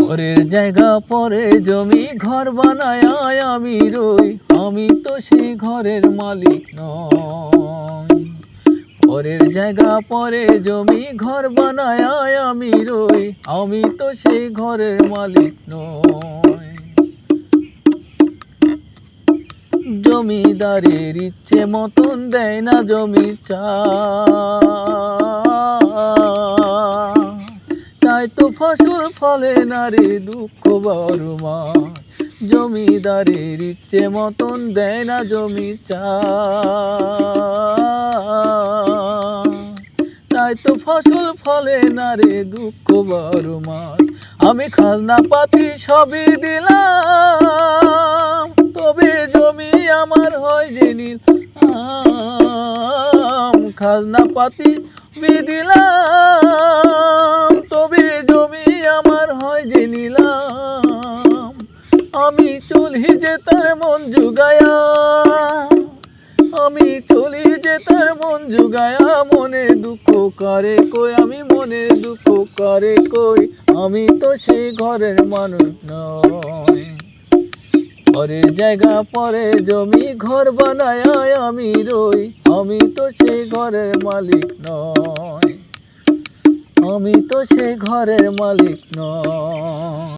পরের জায়গা পরে জমি ঘর বানায় আমি রই, আমি তো সেই ঘরের মালিক নই। পরের জায়গা পরে জমি ঘর বানায় আমি রই, আমি তো সেই ঘরের মালিক নই। জমিদারের ইচ্ছে মতন দেয় না জমি তাই তো ফসল ফলে না রে দুঃখ বারো মাস। জমিদারের ইচ্ছে মতন দেয় না জমি তাই তো ফসল ফলে না রে দুঃখ বারো মাস। আমি খাজনা পাতি সবই দিলাম, তবে জমি আমার হয় যে নিলাম। খাজনা পাতি দিলাম, তবে জমি আমার হয় যে নিলাম। আমি চলি যে তার মন জুগায়া, আমি চলি যে তার মন জুগায়া। মনে দুঃখ করে কই, আমি মনে দুঃখ করে কই, আমি তো সেই ঘরের মানুষ নই। পরের জায়গা পরে জমি ঘর বানায় আমি রই, আমি তো সেই ঘরের মালিক নই, আমি তো সেই ঘরের মালিক নই।